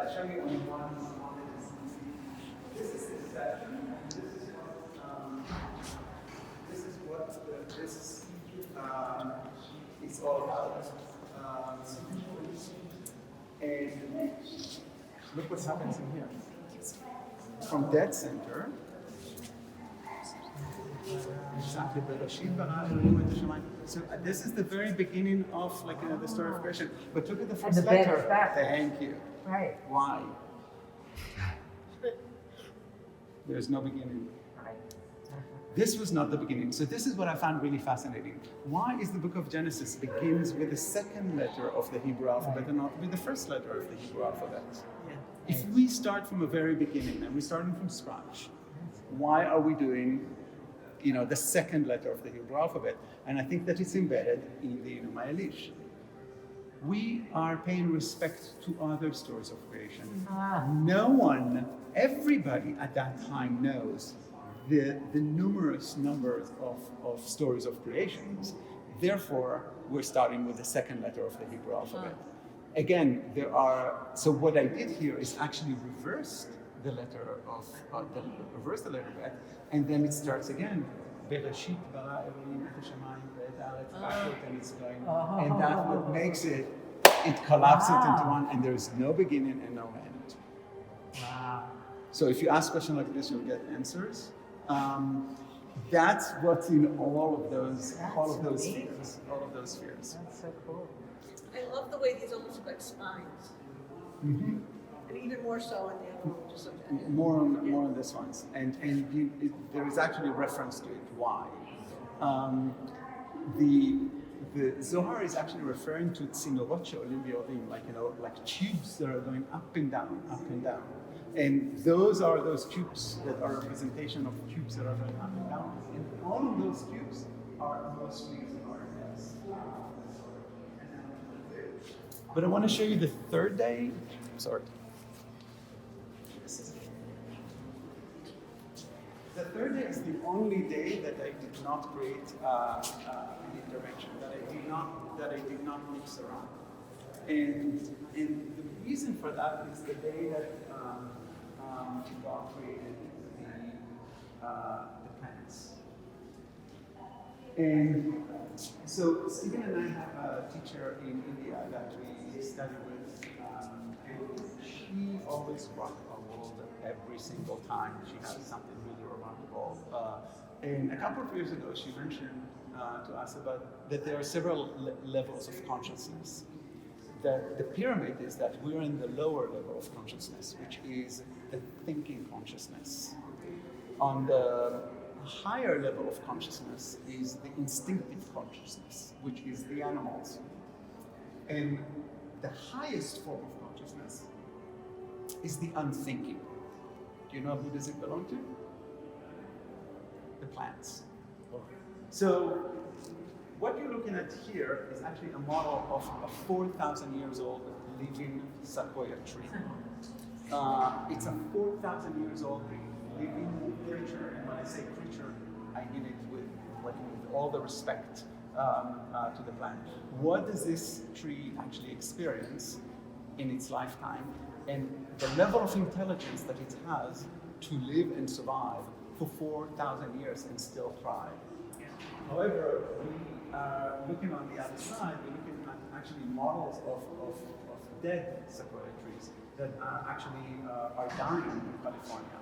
I'll show you on one. This is the section, and this is what this is all about. And look what happens in here. From dead center. So this is the very beginning of the story of creation. But look at the first letter. Thank you. Right. Why? There's no beginning. Right. This was not the beginning. So this is what I found really fascinating. Why is the book of Genesis begins with the second letter of the Hebrew alphabet and not with the first letter of the Hebrew alphabet? Yeah. If we start from a very beginning and we're starting from scratch, why are we doing the second letter of the Hebrew alphabet? And I think that it's embedded in the Inuma Elish. We are paying respect to other stories of creation. Everybody at that time knows the numerous numbers of stories of creations. Therefore, we're starting with the second letter of the Hebrew alphabet. Again, so what I did here is actually reverse the letter bet, and then it starts again. Bereshit bara Elohim et hashamayim ve'et haaretz bachot, and it's going, and that's what makes it collapses into one, and there's no beginning and no end. Wow. So if you ask a question like this, you'll get answers. That's what's in all of those spheres. That's so cool. I love the way these almost look like spines. Mm-hmm. And even more so in the other one, just like More on this one, and there is actually reference to it. Why? The Zohar is actually referring to tzinorot she'olim v'yorim, like tubes that are going up and down, and those are those tubes that are a representation of tubes that are going up and down, and all of those tubes are mostly Zohar heads. But I want to show you the third day. Sorry. The third day is the only day that I did not create an intervention, that I did not mix around. And the reason for that is the day that God created the planets. And so Stephen and I have a teacher in India that we study with, and she always rocked our world every single time she has something really remarkable. And a couple of years ago, she mentioned to us about that there are several levels of consciousness. The pyramid is that we're in the lower level of consciousness, which is the thinking consciousness. On the higher level of consciousness is the instinctive consciousness, which is the animals. And the highest form of consciousness is the unthinking. Do you know who does it belong to? The plants. So what you're looking at here is actually a model of a 4,000 years old living sequoia tree. It's a 4,000 years old living creature, and when I say creature, I mean it with all the respect to the plant. What does this tree actually experience in its lifetime, and the level of intelligence that it has to live and survive for 4,000 years and still thrive? However, we are looking on the other side, we're looking at actually models of dead sequoia trees that actually are dying in California.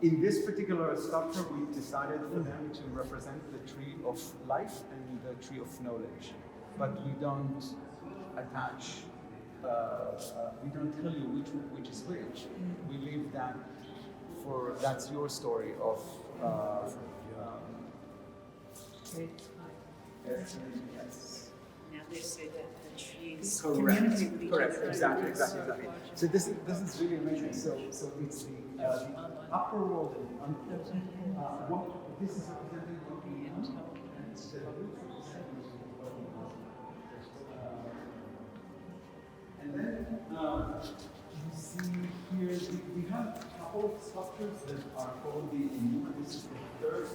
In this particular sculpture, we decided for them to represent the tree of life and the tree of knowledge, but we don't attach, we don't tell you which is which. We leave that that's your story of yes. now they say that the trees Correct. Exactly. So this is really amazing. So it's the upper world and the underworld. This is representing what we know. And then you see here we have a whole sculptures that are called the Enuma. This is the third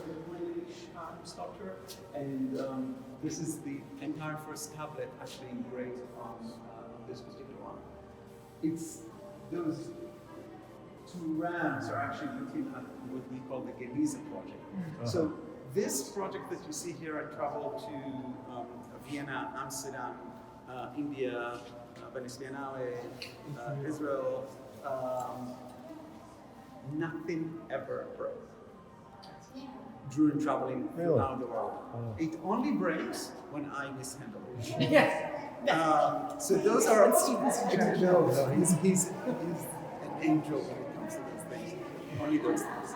sculpture, and this is the entire first tablet actually engraved on this particular one. it's those two rams are actually looking at what we call the Geniza project. So this project that you see here, I traveled to Vienna, Amsterdam, India, Venice Biennale, Israel. Nothing ever broke during traveling around the world. It only breaks when I mishandle it. So those are he's an angel when it comes to those things. Only those things.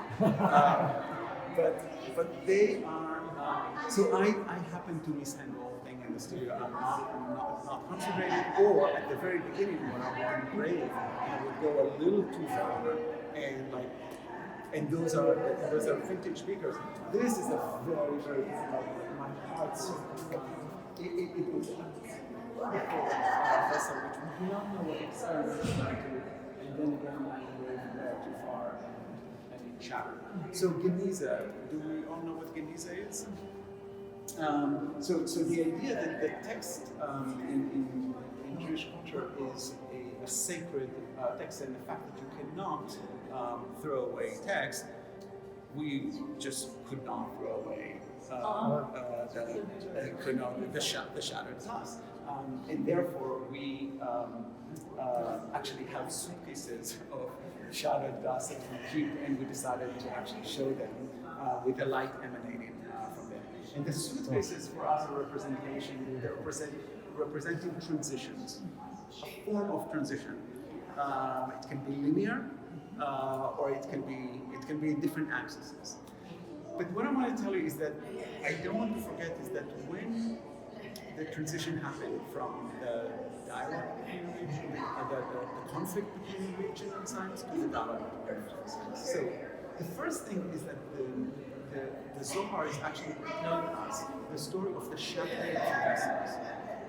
But they are. So I happen to mishandle things in the studio. I'm not concentrated, or at the very beginning when I would be brave, I would go a little too far, and those are vintage speakers. This is a very my heart's it was wonderful vessel which we do not know what it's going to do, and then again I went too far and it shattered. So Geniza, do we all know what Geniza is? So the idea that the text in Jewish culture is a sacred text, and the fact that you cannot throw away text, we just could not throw away the shattered glass. And therefore we actually have suitcases of shattered glass that we keep, and we decided to actually show them with the light emanating from them. And the suitcases for us are representing transitions, a form of transition. It can be linear, or it can be in different axes. But what I want to tell you is that I don't want to forget is that when the transition happened from the dialogue between the region, the conflict between the region and science, to the dialogue between science. So the first thing is that the Zohar is actually telling us the story of the shattering of vessels,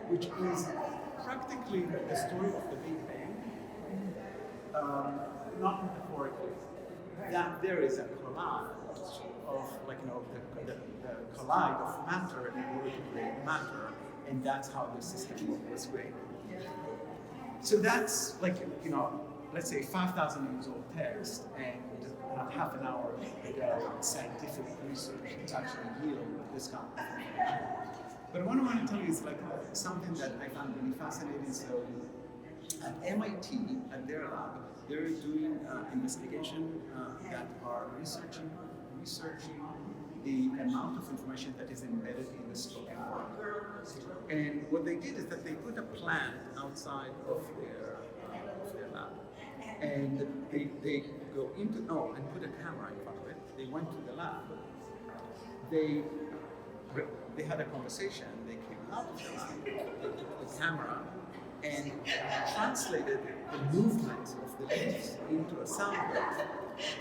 which is practically the story of the Big Bang, not metaphorically. That there is a collide of, the collide of matter in order to create matter, and that's how the system was created. So that's let's say 5,000 years old text, and half an hour ago scientific research to actually yield this kind of information. But what I want to tell you is something that I found really fascinating. So at MIT, at their lab, they're doing investigation that are researching the amount of information that is embedded in the spoken word. And what they did is that they put a plant outside of their lab, and they go into and put a camera in front of it. They went to the lab. They had a conversation. They came out of the lab. They took the camera and translated the movements of the leaves into a sound wave.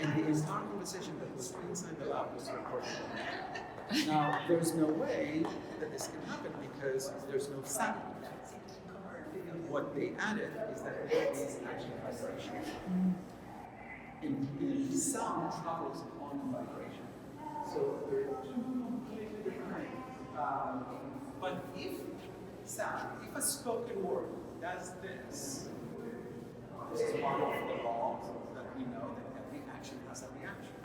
And the entire conversation that was inside the lab was recorded. Now, there's no way that this can happen because there's no sound. What they added is that there is actually vibration. And sound travels on vibration. So there are two completely different things. But if a spoken word does this is one of the laws that we know that every action has a reaction.